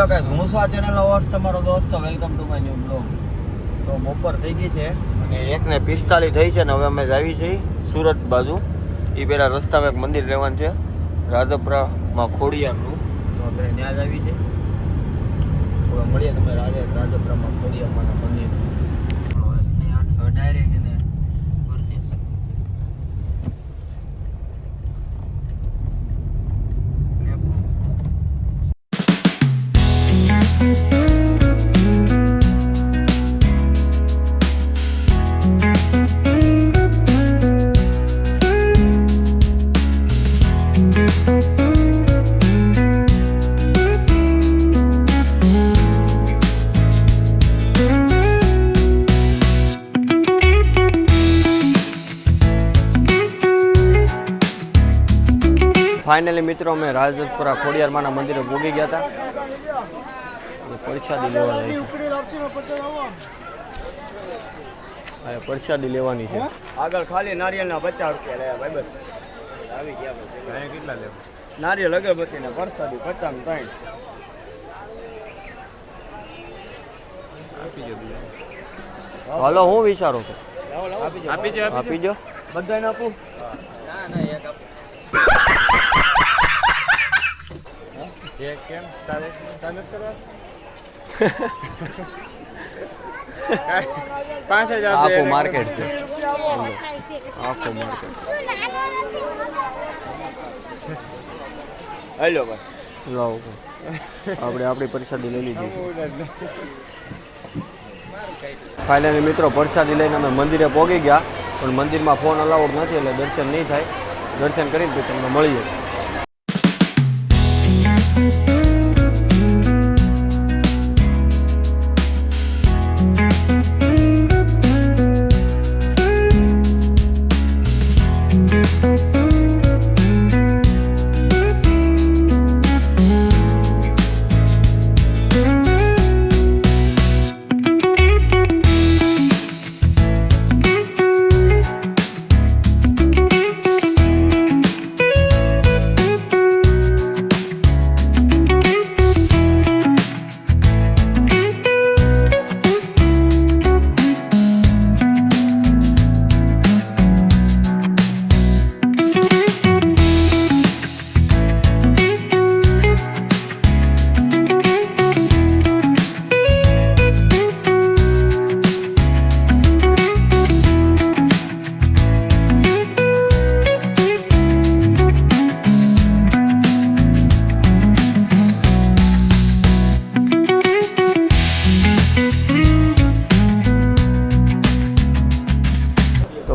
Hello guys, હું છું આ ચેનલનો હોસ્ટ તમારો દોસ્ત. Welcome to my new blog. તો બપોર થઈ ગઈ છે અને 1:45 થઈ છે ને હવે અમે આવી છીએ સુરત બાજુ. એ પહેલાં રસ્તામાં એક મંદિર રહેવાનું છે રાજપરામાં ખોડિયારનું, તો આપણે ત્યાં જ આવી છે. હવે મળીએ તમે રાજપરામાં ખોડિયારમાંના મંદિર ડાયરેક્ટ એને ફાઇનલી મિત્રો અમે રાજપરા ખોડિયારમાંના મંદિરે ભોગી ગયા હતા. પ્રસાદી લેવા જાય છે. પ્રસાદી લેવાની છે. આગળ ખાલી નારિયેળના 50 રૂપિયા રહ્યા ભાઈ. આવી ગયા ભાઈ. કેટલા લેવા? નારિયેળ અગરબત્તીને પ્રસાદી 50 ને 3 આપી દો. હાલો, હું વિચારો છું આપી દો બધાને આપું. ના એક આપું. કેમ તારે કરવા 5000 આખું માર્કેટ છે. આખું માર્કેટ. હેલો ભાઈ, લાવો આપણે આપણી પ્રસાદી લઈ લીધી. ફાઇનલી મિત્રો પ્રસાદી લઈને અમે મંદિરે પહોંચી ગયા, પણ મંદિરમાં ફોન અલાઉડ નથી એટલે દર્શન નહીં થાય. દર્શન કરીને તમને મળીએ.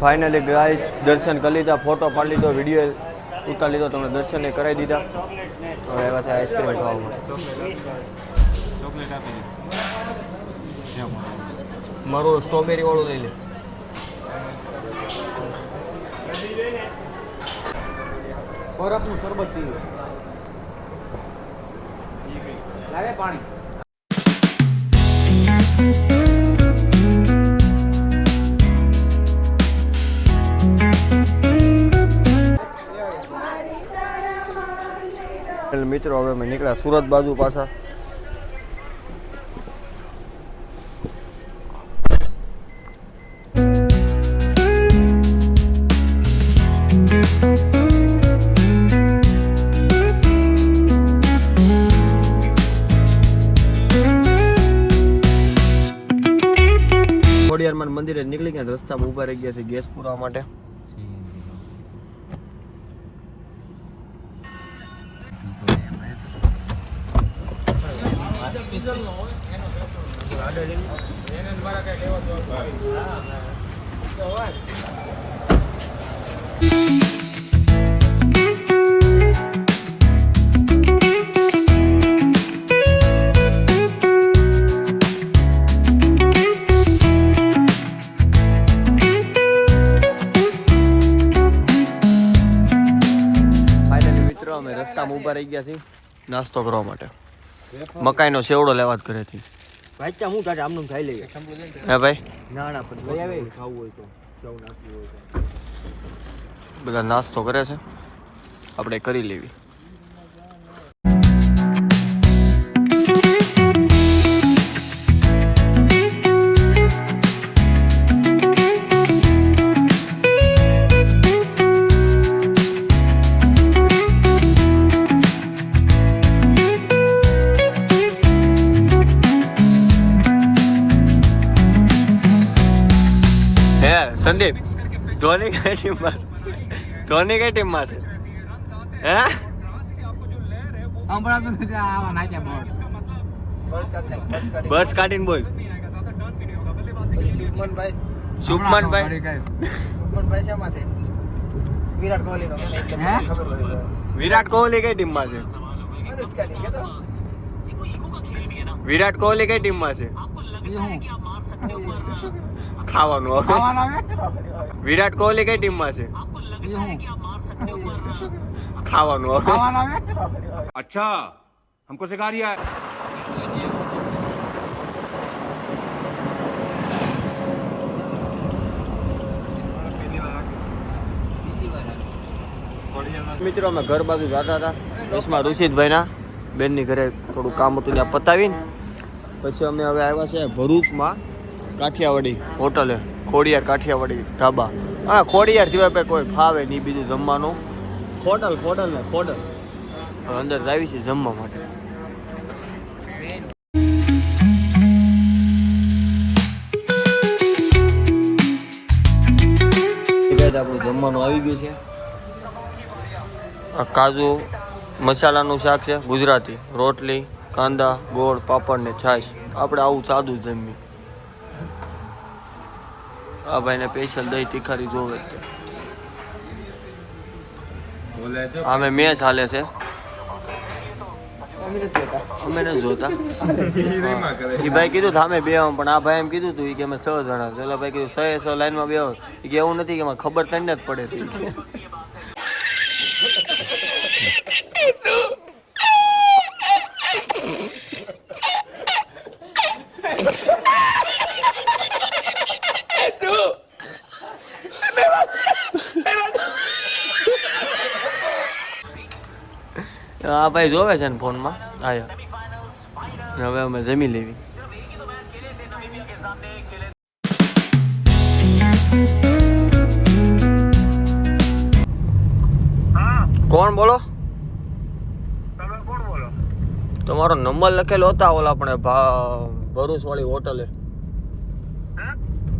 ફાઇનલી ગાઈસ દર્શન કરી લીધા, ફોટો પાડી લીધો, વિડીયો ઉતારી લીધો, તમને દર્શન કરાવી દીધા. હવે એવા છે આઈસ્ક્રીમ ખાવા. મારું સ્ટ્રોબેરી વાળું લઈ લે. બરફનું શરબત પીવું. લાવે પાણી. મિત્રો હવે અમે નીકળ્યા સુરત બાજુ પાછા. ખોડિયારમાં મંદિરે નીકળી ગયા, રસ્તામાં ઊભા રહી ગયા છે ગેસ પૂરવા માટે. અમે રસ્તામાં ઊભા રહી ગયા છીએ નાસ્તો કરવા માટે. મકાઈનો સેવડો લેવા જ ઘરેથી. ભાઈ ચા હું તારે આમનું ખાઈ લઈએ. હે ભાઈ? ના ના પણ લઈ આવે ખાવું હોય તો સેવ નાખવું હોય તો. બધા નાસ્તો કરે છે, આપણે કરી લેવી. સંદીપ ધોની કઈ ટીમમાં ધોની કઈ ટીમમાં છે હે બસ કાઢીને બોલ શુભમનભાઈ વિરાટ કોહલી કઈ ટીમમાં છે વિરાટ કોહલી કઈ ટીમમાં છે ખાવાનું હવે વિરાટ કોહલી કઈ ટીમમાં છે ખાવાનું હવે अच्छा हमको सिखा रिया है મિત્રો અમે ઘર બાજુ જતા હતા બસમાં ઋષિતભાઈના બેનની ઘરે થોડું કામ હતું ત્યાં પતાવીને પછી અમે હવે આવ્યા છે ભરૂચમાં કાઠિયાવાડી હોટલે ખોડિયાર કાઠિયાવાડી ઢાબા હા ખોડિયાર સિવાય કોઈ ફાવે નહીં બીજું જમવાનું ખોડલ ને ખોડલ હવે અંદર આવી છે જમવા માટે આપણું જમવાનું આવી ગયું છે આ કાજુ મસાલાનું શાક છે ગુજરાતી રોટલી કાંદા ગોળ પાપડ ને છાશ આપણે આવું સાદું જમીએ આ ભાઈને સ્પેશિયલ દહીં તીખારી જોવે આમે મેચ હાલે છે અમે નથી જોતા એ ભાઈ કીધું અમે બે પણ આ ભાઈ એમ કીધું હતું કે અમે 6 જણા પેલા ભાઈ કીધું 6 લાઈનમાં બે કે એવું નથી કે ખબર તને જ પડે છે હા ભાઈ જોવે છે ને ફોનમાં આયા હવે અમે જમી લેવી કોણ બોલો તમારો નંબર લખેલો હતા ઓલા આપણે ભરૂચ વાળી હોટલે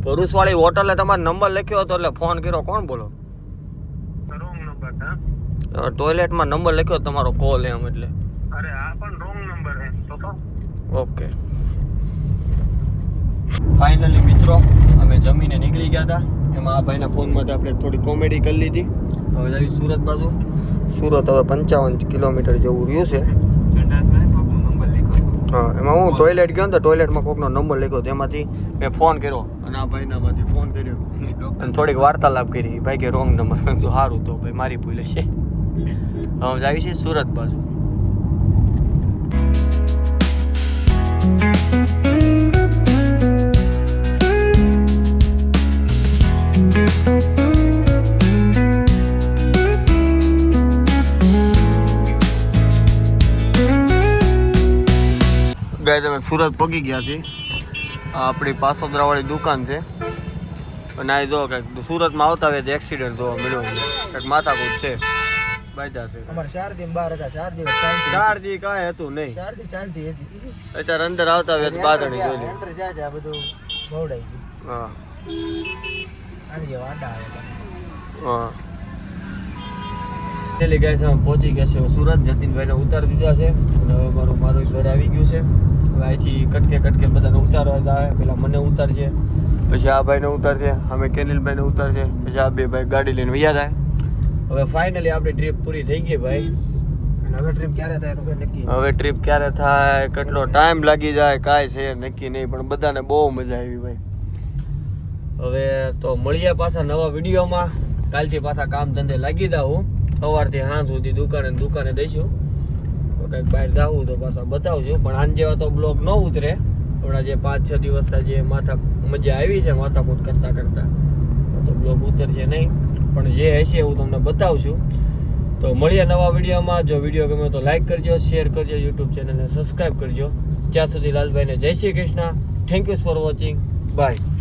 ભરૂચ વાળી હોટલે તમારો નંબર લખ્યો હતો એટલે ફોન કર્યો કોણ બોલો ટોયલેટમાં નંબર લખ્યો તમારો કોલ એમ એટલે અરે આ પણ રોંગ નંબર છે તો ઓકે ફાઇનલી મિત્રો અમે જમીને નીકળી ગયા હતા એમાં આ ભાઈના ફોનમાંથી આપણે થોડી કોમેડી કરી લીધી હવે આવી સુરત બાજુ સુરત હવે 55 કિલોમીટર જેવું રહ્યું છે હા એમાં હું ટોયલેટ ગયો ને તો ટોયલેટમાં કોકનો નંબર લખ્યો એમાંથી મેં ફોન કર્યો અને આ ભાઈનામાંથી ફોન કર્યો અને થોડીક વાર્તાલાપ કરી ભાઈ કે રોંગ નંબર તો સારું તો ભાઈ મારી ભૂલ છે હવે આવી છે સુરત બાજુ ગાઈસ અમે સુરત પગી ગયા છીએ આ આપણી પાસોદરાવાળી દુકાન છે અને આ જો કે સુરતમાં આવતા હોય તો એક્સિડન્ટ જોવા મળ્યો કંઈક માથાકૂટ છે બાજા છે અમાર 4 દિન બહાર હતા 4 દિવસ 4 દી કાંઈ હતું નહીં 4 થી શાંતિ હતી અત્યારે અંદર આવતા હોય તો બાદણી જોઈ એન્ટર જા બધું બહુડાઈ ગયું હા આની જેવા આડા આવે હા એટલે ગાઈસ અમે પહોંચી ગયા છે સુરત જતીનભાઈને ઉતારી દીધા છે અને હવે મારું ઘર આવી ગયું છે હવે અહીંથી કટકે બધાને ઉતારવા જાય પહેલાં મને ઉતારશે પછી આ ભાઈને ઉતારશે અમે કેનિલભાઈને ઉતારશે પછી આ બે ભાઈ ગાડી લઈને વયા જાય હવે ફાઇનલી આપણી ટ્રીપ પૂરી થઈ ગઈ ભાઈ અને હવે ટ્રીપ ક્યારે થાય એનું કોઈ નક્કી હવે ટ્રીપ ક્યારે થાય કેટલો ટાઈમ લાગી જાય કાંઈ છે નક્કી નહીં પણ બધાને બહુ મજા આવી ભાઈ હવે તો મળીએ પાછા નવા વિડીયોમાં કાલથી પાછા કામ ધંધે લાગી જાઉં સવારથી સાંજ સુધી દુકાને દઈશું તો કંઈક બહાર જાવું તો પાછા બતાવજો પણ આન જેવા તો બ્લોગ ન ઉતરે હમણાં જે 5-6 દિવસના જે મજા આવી છે માથાકૂટ કરતા તો બ્લોગ ઉતરશે નહીં પણ જે હશે એવું તમને બતાવશું તો મળીએ નવા વિડીયોમાં જો વિડીયો ગમે તો લાઈક કરજો શેર કરજો યુટ્યુબ ચેનલને સબસ્ક્રાઈબ કરજો ત્યાં સુધી લાલભાઈને જય Shri Krishna thank you for watching bye